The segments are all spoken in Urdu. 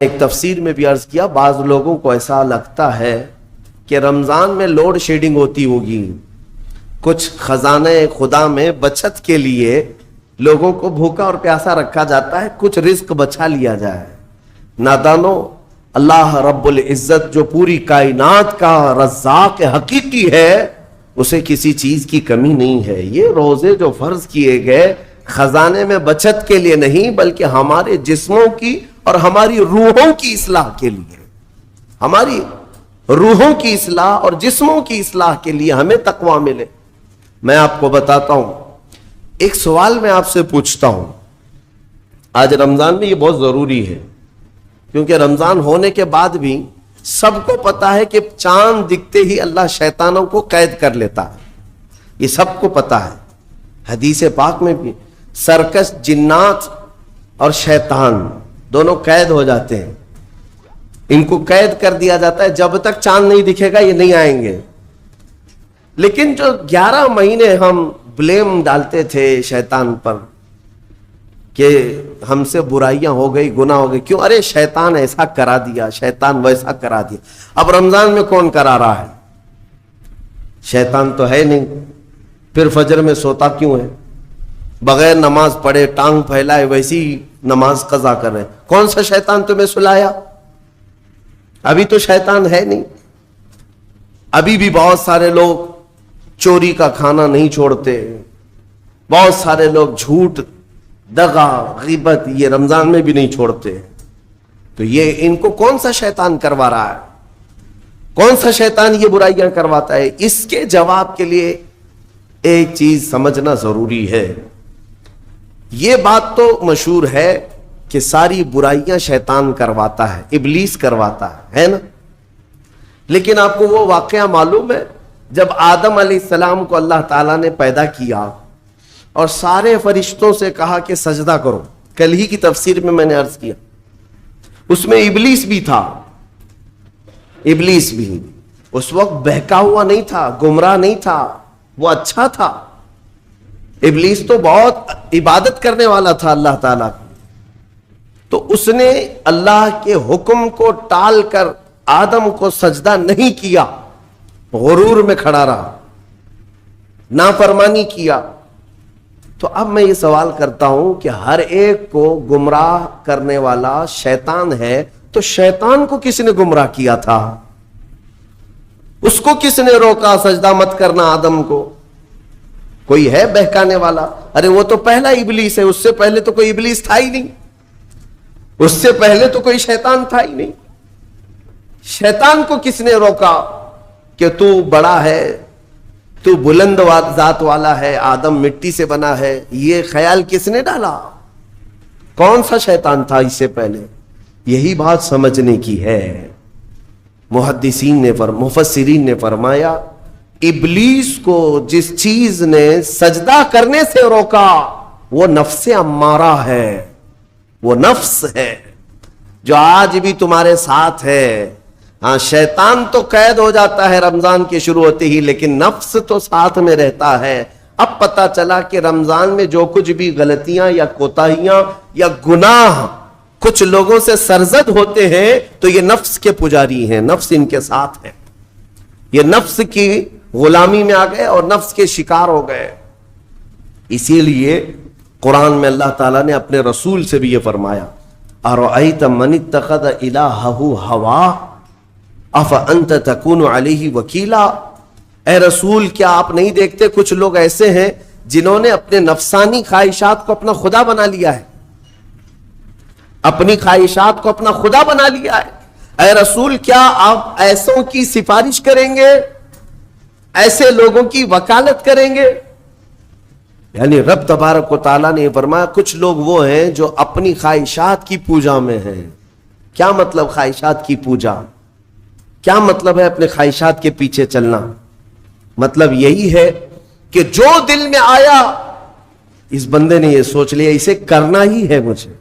ایک تفسیر میں بھی عرض کیا، بعض لوگوں کو ایسا لگتا ہے کہ رمضان میں لوڈ شیڈنگ ہوتی ہوگی، کچھ خزانہ خدا میں بچت کے لیے لوگوں کو بھوکا اور پیاسا رکھا جاتا ہے، کچھ رزق بچا لیا جائے۔ نادانو، اللہ رب العزت جو پوری کائنات کا رزاق حقیقی ہے، اسے کسی چیز کی کمی نہیں ہے۔ یہ روزے جو فرض کیے گئے خزانے میں بچت کے لیے نہیں، بلکہ ہمارے جسموں کی اور ہماری روحوں کی اصلاح کے لیے، ہماری روحوں کی اصلاح اور جسموں کی اصلاح کے لیے ہمیں تقویٰ ملے۔ میں آپ کو بتاتا ہوں، ایک سوال میں آپ سے پوچھتا ہوں، آج رمضان میں یہ بہت ضروری ہے، کیونکہ رمضان ہونے کے بعد بھی سب کو پتا ہے کہ چاند دکھتے ہی اللہ شیطانوں کو قید کر لیتا ہے، یہ سب کو پتا ہے۔ حدیث پاک میں بھی سرکش جنات اور شیطان دونوں قید ہو جاتے ہیں، ان کو قید کر دیا جاتا ہے، جب تک چاند نہیں دکھے گا یہ نہیں آئیں گے۔ لیکن جو 11 مہینے ہم بلیم ڈالتے تھے شیطان پر کہ ہم سے برائیاں ہو گئی، گناہ ہو گئی، کیوں؟ ارے شیطان ایسا کرا دیا، شیطان ویسا کرا دیا۔ اب رمضان میں کون کرا رہا ہے؟ شیطان تو ہے نہیں، پھر فجر میں سوتا کیوں ہے؟ بغیر نماز پڑھے ٹانگ پھیلائے ویسی نماز قضا کر رہے۔ کون سا شیطان تمہیں سلایا؟ ابھی تو شیطان ہے نہیں۔ ابھی بھی بہت سارے لوگ چوری کا کھانا نہیں چھوڑتے، بہت سارے لوگ جھوٹ، دغا، غیبت یہ رمضان میں بھی نہیں چھوڑتے۔ تو یہ ان کو کون سا شیطان کروا رہا ہے؟ کون سا شیطان یہ برائیاں کرواتا ہے؟ اس کے جواب کے لیے ایک چیز سمجھنا ضروری ہے۔ یہ بات تو مشہور ہے کہ ساری برائیاں شیطان کرواتا ہے، ابلیس کرواتا ہے نا؟ لیکن آپ کو وہ واقعہ معلوم ہے جب آدم علیہ السلام کو اللہ تعالیٰ نے پیدا کیا اور سارے فرشتوں سے کہا کہ سجدہ کرو، کل ہی کی تفسیر میں نے عرض کیا، اس میں ابلیس بھی تھا۔ ابلیس بھی اس وقت بہکا ہوا نہیں تھا، گمراہ نہیں تھا، وہ اچھا تھا۔ ابلیس تو بہت عبادت کرنے والا تھا اللہ تعالیٰ کی، تو اس نے اللہ کے حکم کو ٹال کر آدم کو سجدہ نہیں کیا، غرور میں کھڑا رہا، نافرمانی کیا۔ تو اب میں یہ سوال کرتا ہوں کہ ہر ایک کو گمراہ کرنے والا شیطان ہے، تو شیطان کو کس نے گمراہ کیا تھا؟ اس کو کس نے روکا سجدہ مت کرنا آدم کو؟ کوئی ہے بہکانے والا؟ ارے وہ تو پہلا ابلیس ہے، اس سے پہلے تو کوئی ابلیس تھا ہی نہیں، اس سے پہلے تو کوئی شیطان تھا ہی نہیں۔ شیطان کو کس نے روکا کہ تو بڑا ہے، تو بلند ذات والا ہے، آدم مٹی سے بنا ہے؟ یہ خیال کس نے ڈالا؟ کون سا شیطان تھا اس سے پہلے؟ یہی بات سمجھنے کی ہے۔ محدثین نے مفسرین نے فرمایا، ابلیس کو جس چیز نے سجدہ کرنے سے روکا وہ نفس امارہ ہے، وہ نفس ہے جو آج بھی تمہارے ساتھ ہے۔ ہاں، شیطان تو قید ہو جاتا ہے رمضان کے شروع ہوتے ہی، لیکن نفس تو ساتھ میں رہتا ہے۔ اب پتا چلا کہ رمضان میں جو کچھ بھی غلطیاں یا کوتاہیاں یا گناہ کچھ لوگوں سے سرزد ہوتے ہیں تو یہ نفس کے پجاری ہیں، نفس ان کے ساتھ ہے، یہ نفس کی غلامی میں آ گئے اور نفس کے شکار ہو گئے۔ اسی لیے قرآن میں اللہ تعالیٰ نے اپنے رسول سے بھی یہ فرمایا، اَرَأَيْتَ مَنِ اتَّخَذَ إِلَٰهَهُ هَوَاهُ أَفَأَنْتَ تَكُونُ عَلَيْهِ وَكِيلًا۔ اے رسول، کیا آپ نہیں دیکھتے کچھ لوگ ایسے ہیں جنہوں نے اپنے نفسانی خواہشات کو اپنا خدا بنا لیا ہے، اپنی خواہشات کو اپنا خدا بنا لیا ہے۔ اے رسول، کیا آپ ایسوں کی سفارش کریں گے، ایسے لوگوں کی وکالت کریں گے؟ یعنی رب تبارک و تعالیٰ نے فرمایا کچھ لوگ وہ ہیں جو اپنی خواہشات کی پوجا میں ہیں۔ کیا مطلب خواہشات کی پوجا؟ کیا مطلب ہے اپنے خواہشات کے پیچھے چلنا؟ مطلب یہی ہے کہ جو دل میں آیا اس بندے نے یہ سوچ لیا اسے کرنا ہی ہے مجھے،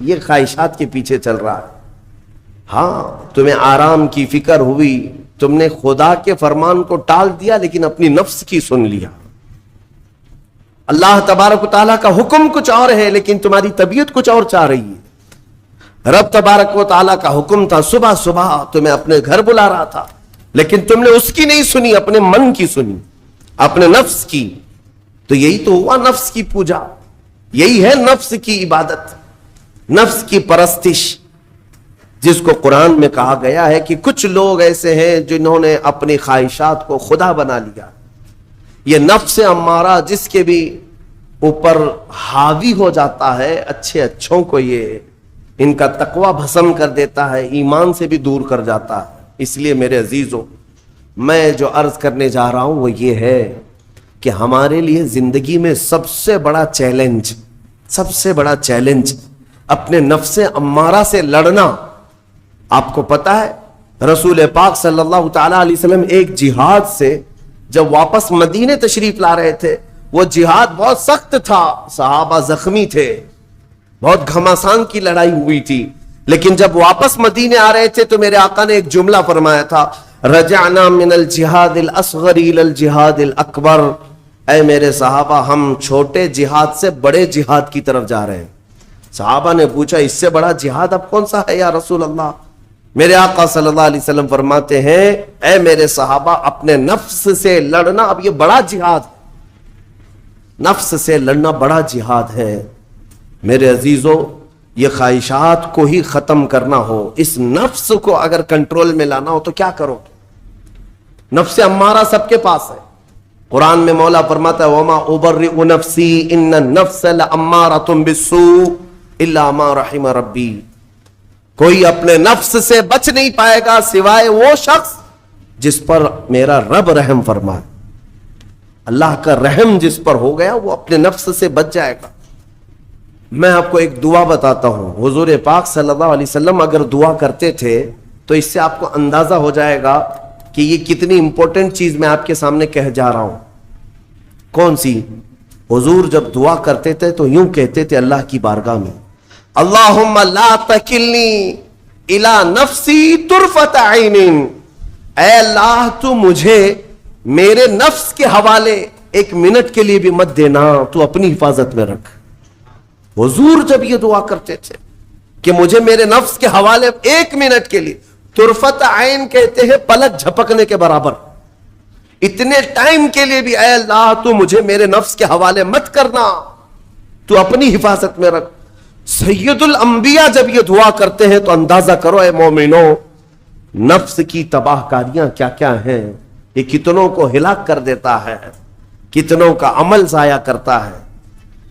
یہ خواہشات کے پیچھے چل رہا ہے۔ ہاں، تمہیں آرام کی فکر ہوئی، تم نے خدا کے فرمان کو ٹال دیا لیکن اپنی نفس کی سن لیا۔ اللہ تبارک و تعالیٰ کا حکم کچھ اور ہے لیکن تمہاری طبیعت کچھ اور چاہ رہی ہے۔ رب تبارک و تعالیٰ کا حکم تھا صبح صبح تمہیں اپنے گھر بلا رہا تھا، لیکن تم نے اس کی نہیں سنی، اپنے من کی سنی، اپنے نفس کی. تو یہی تو ہوا نفس کی پوجا، یہی ہے نفس کی عبادت، نفس کی پرستش، جس کو قرآن میں کہا گیا ہے کہ کچھ لوگ ایسے ہیں جنہوں نے اپنی خواہشات کو خدا بنا لیا. یہ نفس امارہ جس کے بھی اوپر حاوی ہو جاتا ہے، اچھے اچھوں کو یہ ان کا تقوی بھسم کر دیتا ہے، ایمان سے بھی دور کر جاتا ہے. اس لیے میرے عزیزوں، میں جو عرض کرنے جا رہا ہوں وہ یہ ہے کہ ہمارے لیے زندگی میں سب سے بڑا چیلنج اپنے نفس امارہ سے لڑنا. آپ کو پتا ہے رسول پاک صلی اللہ تعالی علیہ وسلم ایک جہاد سے جب واپس مدینے تشریف لا رہے تھے، وہ جہاد بہت سخت تھا، صحابہ زخمی تھے، بہت گھماسان کی لڑائی ہوئی تھی، لیکن جب واپس مدینے آ رہے تھے تو میرے آقا نے ایک جملہ فرمایا تھا، رجعنا من الجہاد الاصغر الى الجہاد الاکبر. اے میرے صحابہ، ہم چھوٹے جہاد سے بڑے جہاد کی طرف جا رہے ہیں. صحابہ نے پوچھا اس سے بڑا جہاد اب کون سا ہے یا رسول اللہ؟ میرے آقا صلی اللہ علیہ وسلم فرماتے ہیں، اے میرے صحابہ، اپنے نفس سے لڑنا اب یہ بڑا جہاد ہے، نفس سے لڑنا بڑا جہاد ہے. میرے عزیزوں، یہ خواہشات کو ہی ختم کرنا ہو، اس نفس کو اگر کنٹرول میں لانا ہو تو کیا کرو؟ نفس امارہ سب کے پاس ہے. قرآن میں مولا فرماتا ہے وَمَا أُبَرِّئُ نَفْسِي إِنَّ النَّفْسَ لَأَمَّارَةٌ بِالسُّوءِ إِلَّا مَا رَحِمَ رَبِّي. کوئی اپنے نفس سے بچ نہیں پائے گا سوائے وہ شخص جس پر میرا رب رحم فرمائے. اللہ کا رحم جس پر ہو گیا وہ اپنے نفس سے بچ جائے گا. میں آپ کو ایک دعا بتاتا ہوں. حضور پاک صلی اللہ علیہ وسلم اگر دعا کرتے تھے تو اس سے آپ کو اندازہ ہو جائے گا کہ یہ کتنی امپورٹنٹ چیز میں آپ کے سامنے کہہ جا رہا ہوں. کون سی؟ حضور جب دعا کرتے تھے تو یوں کہتے تھے اللہ کی بارگاہ میں، اللہم لا تکلنی الی نفسی طرفت عین. اے اللہ تو مجھے میرے نفس کے حوالے ایک منٹ کے لیے بھی مت دینا، تو اپنی حفاظت میں رکھ. حضور جب یہ دعا کرتے تھے کہ مجھے میرے نفس کے حوالے ایک منٹ کے لیے، طرفت عین کہتے ہیں پلک جھپکنے کے برابر، اتنے ٹائم کے لیے بھی اے اللہ تو مجھے میرے نفس کے حوالے مت کرنا، تو اپنی حفاظت میں رکھ. سید الانبیاء جب یہ دعا کرتے ہیں تو اندازہ کرو اے مومنو، نفس کی تباہ کاریاں کیا کیا ہیں. یہ کتنوں کو ہلاک کر دیتا ہے، کتنوں کا عمل ضائع کرتا ہے،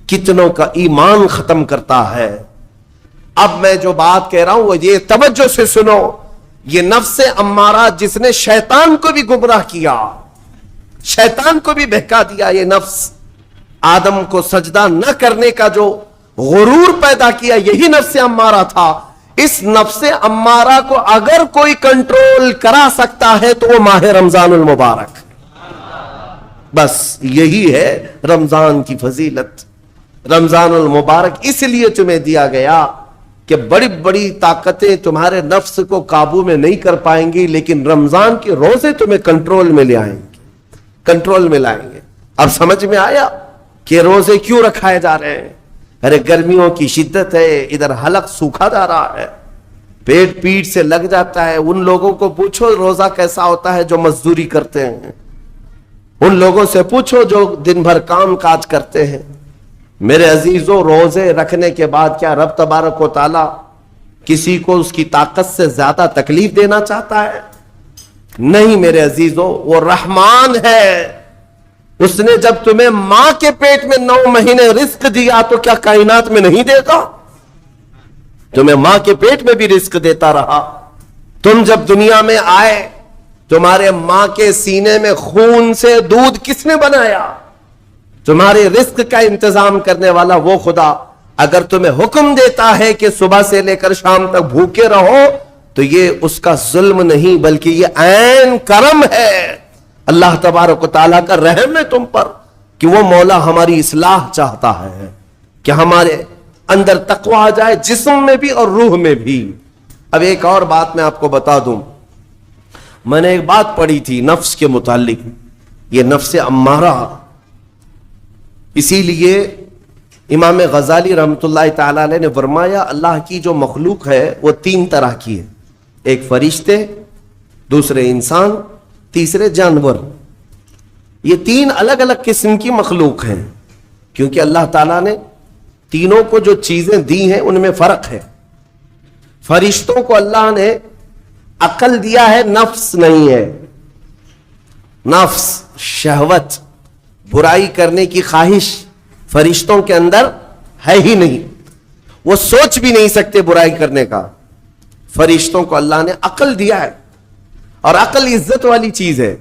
کتنوں کا ایمان ختم کرتا ہے. اب میں جو بات کہہ رہا ہوں وہ یہ توجہ سے سنو. یہ نفس امارہ جس نے شیطان کو بھی گمراہ کیا، شیطان کو بھی بہکا دیا، یہ نفس آدم کو سجدہ نہ کرنے کا جو غرور پیدا کیا، یہی نفس امارہ تھا. اس نفس امارہ کو اگر کوئی کنٹرول کرا سکتا ہے تو وہ ماہ رمضان المبارک. بس یہی ہے رمضان کی فضیلت. رمضان المبارک اس لیے تمہیں دیا گیا کہ بڑی بڑی طاقتیں تمہارے نفس کو قابو میں نہیں کر پائیں گی، لیکن رمضان کے روزے تمہیں کنٹرول میں لے آئیں گے، کنٹرول میں لائیں گے. اب سمجھ میں آیا کہ روزے کیوں رکھائے جا رہے ہیں؟ ارے گرمیوں کی شدت ہے، ادھر حلق سوکھا جا رہا ہے، پیٹ پیٹ سے لگ جاتا ہے. ان لوگوں کو پوچھو روزہ کیسا ہوتا ہے جو مزدوری کرتے ہیں، ان لوگوں سے پوچھو جو دن بھر کام کاج کرتے ہیں. میرے عزیزوں، روزے رکھنے کے بعد کیا رب تبارک و تعالی کسی کو اس کی طاقت سے زیادہ تکلیف دینا چاہتا ہے؟ نہیں میرے عزیزوں، وہ رحمان ہے. اس نے جب تمہیں ماں کے پیٹ میں 9 مہینے رزق دیا تو کیا کائنات میں نہیں دے گا؟ تمہیں ماں کے پیٹ میں بھی رزق دیتا رہا. تم جب دنیا میں آئے تمہارے ماں کے سینے میں خون سے دودھ کس نے بنایا؟ تمہارے رزق کا انتظام کرنے والا وہ خدا. اگر تمہیں حکم دیتا ہے کہ صبح سے لے کر شام تک بھوکے رہو تو یہ اس کا ظلم نہیں بلکہ یہ عین کرم ہے. اللہ تبارک و تعالیٰ کا رحم ہے تم پر کہ وہ مولا ہماری اصلاح چاہتا ہے کہ ہمارے اندر تقوی آ جائے، جسم میں بھی اور روح میں بھی. اب ایک اور بات میں آپ کو بتا دوں. میں نے ایک بات پڑھی تھی نفس کے متعلق. یہ نفس امارہ اسی لیے امام غزالی رحمۃ اللہ تعالی علیہ نے فرمایا اللہ کی جو مخلوق ہے وہ 3 طرح کی ہے، ایک فرشتے، دوسرے انسان، تیسرے جانور۔ یہ 3 الگ الگ قسم کی مخلوق ہیں، کیونکہ اللہ تعالیٰ نے تینوں کو جو چیزیں دی ہیں ان میں فرق ہے۔ فرشتوں کو اللہ نے عقل دیا ہے، نفس نہیں ہے۔ نفس، شہوت، برائی کرنے کی خواہش فرشتوں کے اندر ہے ہی نہیں، وہ سوچ بھی نہیں سکتے برائی کرنے کا۔ فرشتوں کو اللہ نے عقل دیا ہے، اور عقل عزت والی چیز ہے۔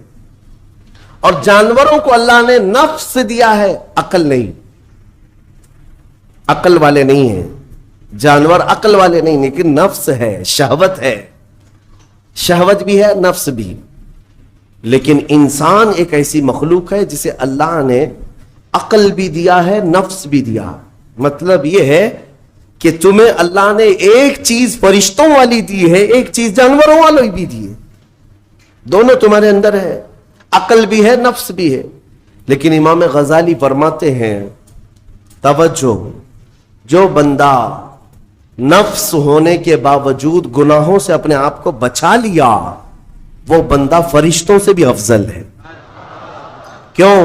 اور جانوروں کو اللہ نے نفس دیا ہے، عقل نہیں، عقل والے نہیں ہیں جانور، عقل والے نہیں، لیکن نفس ہے، شہوت ہے، شہوت بھی ہے، نفس بھی۔ لیکن انسان ایک ایسی مخلوق ہے جسے اللہ نے عقل بھی دیا ہے، نفس بھی دیا۔ مطلب یہ ہے کہ تمہیں اللہ نے ایک چیز فرشتوں والی دی ہے، ایک چیز جانوروں والی بھی دی ہے، دونوں تمہارے اندر ہے، عقل بھی ہے، نفس بھی ہے۔ لیکن امام غزالی فرماتے ہیں توجہ، جو بندہ نفس ہونے کے باوجود گناہوں سے اپنے آپ کو بچا لیا، وہ بندہ فرشتوں سے بھی افضل ہے۔ کیوں؟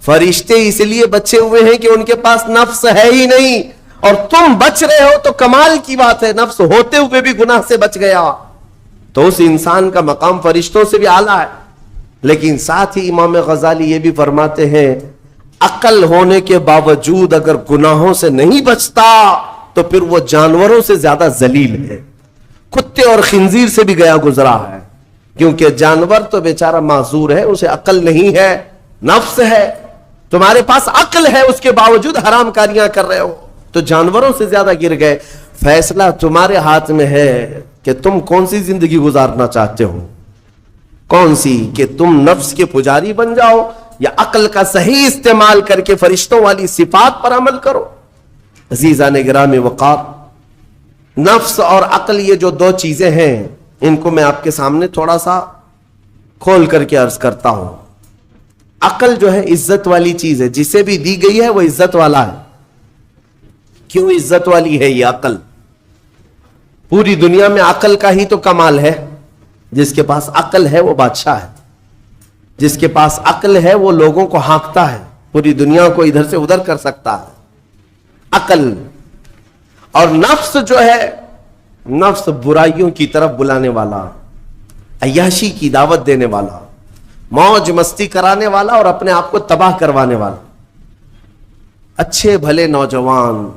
فرشتے اس لیے بچے ہوئے ہیں کہ ان کے پاس نفس ہے ہی نہیں، اور تم بچ رہے ہو تو کمال کی بات ہے، نفس ہوتے ہوئے بھی گناہ سے بچ گیا تو اس انسان کا مقام فرشتوں سے بھی اعلیٰ ہے۔ لیکن ساتھ ہی امام غزالی یہ بھی فرماتے ہیں عقل ہونے کے باوجود اگر گناہوں سے نہیں بچتا تو پھر وہ جانوروں سے زیادہ ذلیل ہے، کتے اور خنزیر سے بھی گیا گزرا ہے، کیونکہ جانور تو بیچارہ معذور ہے، اسے عقل نہیں ہے، نفس ہے۔ تمہارے پاس عقل ہے، اس کے باوجود حرام کاریاں کر رہے ہو تو جانوروں سے زیادہ گر گئے۔ فیصلہ تمہارے ہاتھ میں ہے کہ تم کون سی زندگی گزارنا چاہتے ہو، کون سی، کہ تم نفس کے پجاری بن جاؤ یا عقل کا صحیح استعمال کر کے فرشتوں والی صفات پر عمل کرو۔ عزیزان گرامی وقار، نفس اور عقل یہ جو 2 چیزیں ہیں، ان کو میں آپ کے سامنے تھوڑا سا کھول کر کے عرض کرتا ہوں۔ عقل جو ہے عزت والی چیز ہے، جسے بھی دی گئی ہے وہ عزت والا ہے۔ کیوں عزت والی ہے یہ عقل؟ پوری دنیا میں عقل کا ہی تو کمال ہے، جس کے پاس عقل ہے وہ بادشاہ ہے، جس کے پاس عقل ہے وہ لوگوں کو ہانکتا ہے، پوری دنیا کو ادھر سے ادھر کر سکتا ہے۔ عقل اور نفس جو ہے، نفس برائیوں کی طرف بلانے والا، عیاشی کی دعوت دینے والا، موج مستی کرانے والا اور اپنے آپ کو تباہ کروانے والا۔ اچھے بھلے نوجوان،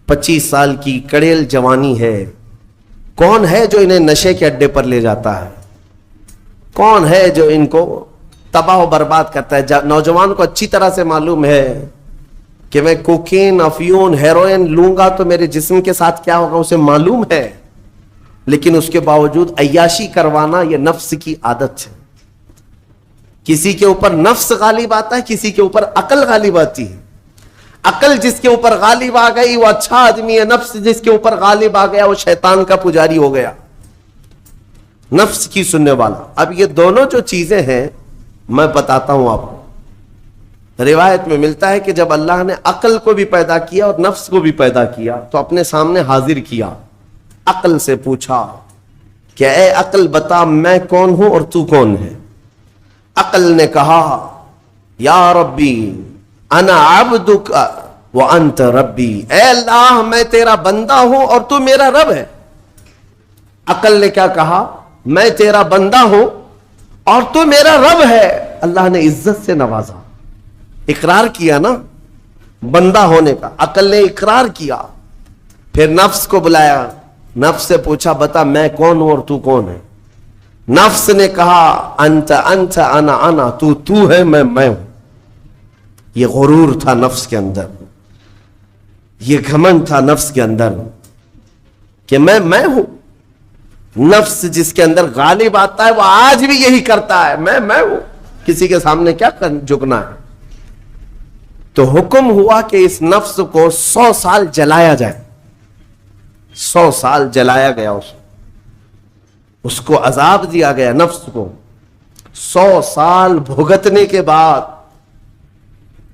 25 سال کی کڑیل جوانی ہے، کون ہے جو انہیں نشے کے اڈے پر لے جاتا ہے؟ کون ہے جو ان کو تباہ و برباد کرتا ہے؟ نوجوان کو اچھی طرح سے معلوم ہے کہ میں کوکین، افیون، ہیروئن لوں گا تو میرے جسم کے ساتھ کیا ہوگا، اسے معلوم ہے، لیکن اس کے باوجود عیاشی کروانا یہ نفس کی عادت ہے۔ کسی کے اوپر نفس غالب آتا ہے، کسی کے اوپر عقل غالب آتی ہے۔ عقل جس کے اوپر غالب آ گئی وہ اچھا آدمی ہے، نفس جس کے اوپر غالب آ گیا وہ شیطان کا پجاری ہو گیا، نفس کی سننے والا۔ اب یہ دونوں جو چیزیں ہیں میں بتاتا ہوں آپ کو۔ روایت میں ملتا ہے کہ جب اللہ نے عقل کو بھی پیدا کیا اور نفس کو بھی پیدا کیا تو اپنے سامنے حاضر کیا، عقل سے پوچھا کہ اے عقل بتا میں کون ہوں اور تو کون ہے؟ عقل نے کہا یا ربی انا عبدک وانت ربی، اے اللہ میں تیرا بندہ ہوں اور تو میرا رب ہے۔ عقل نے کیا کہا؟ میں تیرا بندہ ہوں اور تو میرا رب ہے۔ اللہ نے عزت سے نوازا، اقرار کیا نا بندہ ہونے کا، عقل نے اقرار کیا۔ پھر نفس کو بلایا، نفس سے پوچھا بتا میں کون ہوں اور تو کون ہے؟ نفس نے کہا انت انت انا انا، تو ہے میں ہوں۔ یہ غرور تھا نفس کے اندر، یہ گھمنڈ تھا نفس کے اندر کہ میں ہوں۔ نفس جس کے اندر غالب آتا ہے وہ آج بھی یہی کرتا ہے، میں ہوں، کسی کے سامنے کیا جھکنا ہے۔ تو حکم ہوا کہ اس نفس کو 100 سال جلایا جائے۔ 100 سال جلایا گیا، اس کو عذاب دیا گیا نفس کو۔ 100 سال بھگتنے کے بعد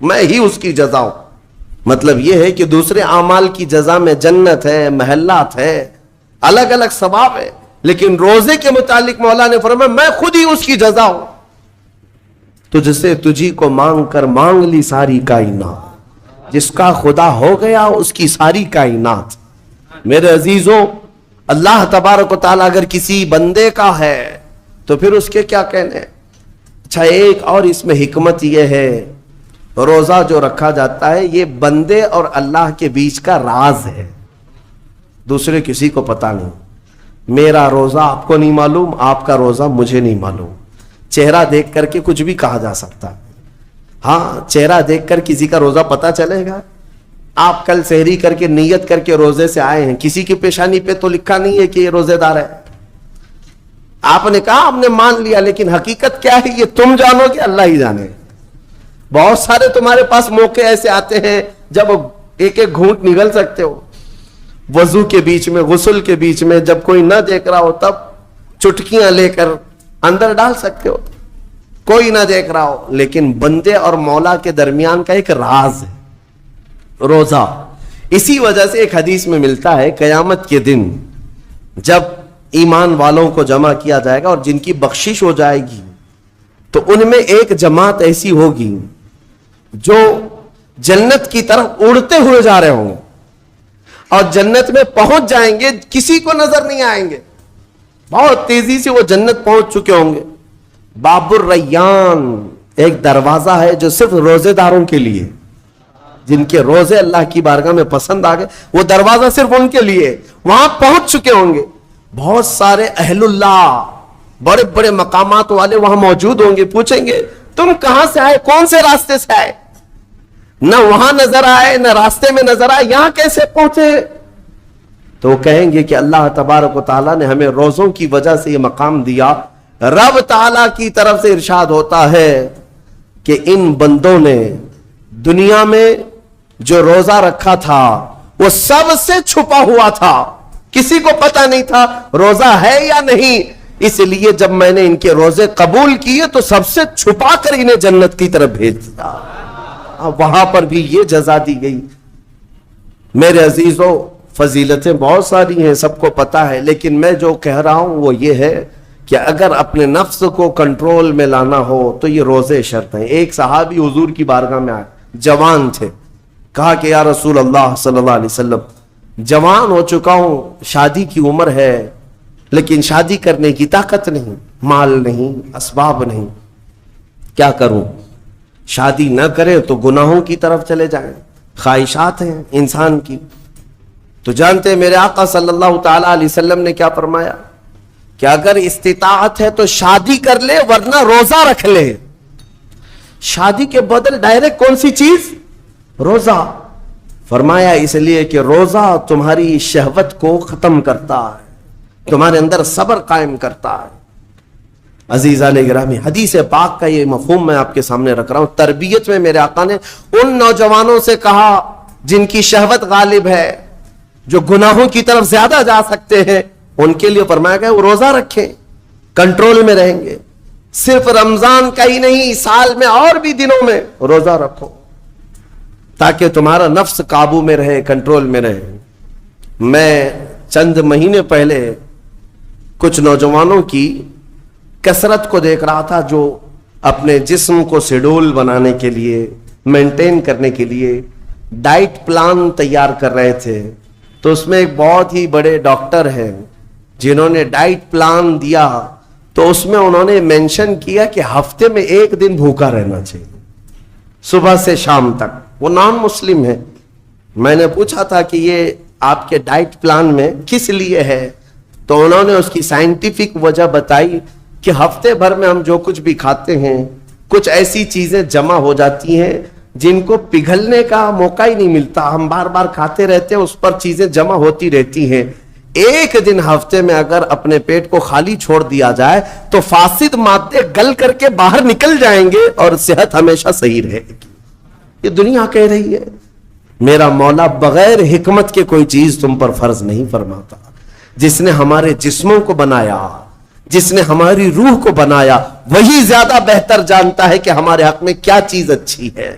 میں ہی اس کی جزا ہوں. مطلب یہ ہے کہ دوسرے اعمال کی جزا میں جنت ہے, محلات ہے, الگ الگ ثواب ہے, لیکن روزے کے متعلق مولا نے فرمایا میں خود ہی اس کی جزا ہوں. تجھ سے تجھی کو مانگ کر مانگ لی ساری کائنات, جس کا خدا ہو گیا اس کی ساری کائنات. میرے عزیزوں, اللہ تبارک و تعالیٰ اگر کسی بندے کا ہے تو پھر اس کے کیا کہنے. اچھا, ایک اور اس میں حکمت یہ ہے, روزہ جو رکھا جاتا ہے یہ بندے اور اللہ کے بیچ کا راز ہے, دوسرے کسی کو پتا نہیں. میرا روزہ آپ کو نہیں معلوم, آپ کا روزہ مجھے نہیں معلوم. چہرہ دیکھ کر کے کچھ بھی کہا جا سکتا ہے. ہاں, چہرہ دیکھ کر کسی کا روزہ پتا چلے گا. آپ کل سحری کر کے نیت کر کے روزے سے آئے ہیں, کسی کی پیشانی پہ تو لکھا نہیں ہے کہ یہ روزے دار ہے. آپ نے کہا آپ نے مان لیا, لیکن حقیقت کیا ہے یہ تم جانو گے, اللہ ہی جانے. بہت سارے تمہارے پاس موقع ایسے آتے ہیں جب ایک ایک گھونٹ نگل سکتے ہو, وضو کے بیچ میں, غسل کے بیچ میں, جب کوئی نہ دیکھ رہا ہو تب چٹکیاں لے کر اندر ڈال سکتے ہو, کوئی نہ دیکھ رہا ہو. لیکن بندے اور مولا کے درمیان کا ایک راز ہے روزہ. اسی وجہ سے ایک حدیث میں ملتا ہے قیامت کے دن جب ایمان والوں کو جمع کیا جائے گا اور جن کی بخشش ہو جائے گی تو ان میں ایک جماعت ایسی ہوگی جو جنت کی طرف اڑتے ہوئے جا رہے ہوں گے اور جنت میں پہنچ جائیں گے, کسی کو نظر نہیں آئیں گے, بہت تیزی سے وہ جنت پہنچ چکے ہوں گے. باب الریان ایک دروازہ ہے جو صرف روزے داروں کے لیے, جن کے روزے اللہ کی بارگاہ میں پسند آ گئے, وہ دروازہ صرف ان کے لیے. وہاں پہنچ چکے ہوں گے, بہت سارے اہل اللہ, بڑے بڑے مقامات والے وہاں موجود ہوں گے. پوچھیں گے تم کہاں سے آئے, کون سے راستے سے آئے؟ نہ وہاں نظر آئے نہ راستے میں نظر آئے, یہاں کیسے پہنچے؟ تو وہ کہیں گے کہ اللہ تبارک و تعالیٰ نے ہمیں روزوں کی وجہ سے یہ مقام دیا. رب تعالیٰ کی طرف سے ارشاد ہوتا ہے کہ ان بندوں نے دنیا میں جو روزہ رکھا تھا وہ سب سے چھپا ہوا تھا, کسی کو پتا نہیں تھا روزہ ہے یا نہیں. اس لیے جب میں نے ان کے روزے قبول کیے تو سب سے چھپا کر انہیں جنت کی طرف بھیج دیا. وہاں پر بھی یہ جزا دی گئی. میرے عزیزوں, فضیلتیں بہت ساری ہیں, سب کو پتا ہے, لیکن میں جو کہہ رہا ہوں وہ یہ ہے کہ اگر اپنے نفس کو کنٹرول میں لانا ہو تو یہ روزے شرط ہیں. ایک صحابی حضور کی بارگاہ میں آئے, جوان تھے, کہا کہ یا رسول اللہ صلی اللہ علیہ وسلم, جوان ہو چکا ہوں, شادی کی عمر ہے, لیکن شادی کرنے کی طاقت نہیں, مال نہیں, اسباب نہیں, کیا کروں؟ شادی نہ کرے تو گناہوں کی طرف چلے جائیں, خواہشات ہیں انسان کی. تو جانتے ہیں میرے آقا صلی اللہ تعالی علیہ وسلم نے کیا فرمایا کہ اگر استطاعت ہے تو شادی کر لے ورنہ روزہ رکھ لے. شادی کے بدل ڈائریکٹ کون سی چیز؟ روزہ. فرمایا اس لیے کہ روزہ تمہاری شہوت کو ختم کرتا ہے, تمہارے اندر صبر قائم کرتا ہے. عزیزان گرامی, حدیث پاک کا یہ مفہوم میں آپ کے سامنے رکھ رہا ہوں. تربیت میں میرے آقا نے ان نوجوانوں سے کہا جن کی شہوت غالب ہے, جو گناہوں کی طرف زیادہ جا سکتے ہیں, ان کے لیے فرمایا گیا وہ روزہ رکھیں, کنٹرول میں رہیں گے. صرف رمضان کا ہی نہیں, سال میں اور بھی دنوں میں روزہ رکھو تاکہ تمہارا نفس قابو میں رہے, کنٹرول میں رہے. میں چند مہینے پہلے کچھ نوجوانوں کی کثرت کو دیکھ رہا تھا جو اپنے جسم کو شیڈول بنانے کے لیے, مینٹین کرنے کے لیے ڈائٹ پلان تیار کر رہے تھے. تو اس میں ایک بہت ہی بڑے ڈاکٹر ہیں جنہوں نے ڈائٹ پلان دیا, تو اس میں انہوں نے مینشن کیا کہ ہفتے میں ایک دن بھوکا رہنا چاہیے, صبح سے شام تک. وہ نان مسلم ہے. میں نے پوچھا تھا کہ یہ آپ کے ڈائٹ پلان میں کس لیے ہے, تو انہوں نے اس کی سائنٹیفک وجہ بتائی کہ ہفتے بھر میں ہم جو کچھ بھی کھاتے ہیں, کچھ ایسی چیزیں جمع ہو جاتی ہیں جن کو پگھلنے کا موقع ہی نہیں ملتا, ہم بار بار کھاتے رہتے ہیں, اس پر چیزیں جمع ہوتی رہتی ہیں. ایک دن ہفتے میں اگر اپنے پیٹ کو خالی چھوڑ دیا جائے تو فاسد مادے گل کر کے باہر نکل جائیں گے اور صحت ہمیشہ صحیح رہے گی. یہ دنیا کہہ رہی ہے. میرا مولا بغیر حکمت کے کوئی چیز تم پر فرض نہیں فرماتا. جس نے ہمارے جسموں کو بنایا, جس نے ہماری روح کو بنایا, وہی زیادہ بہتر جانتا ہے کہ ہمارے حق میں کیا چیز اچھی ہے.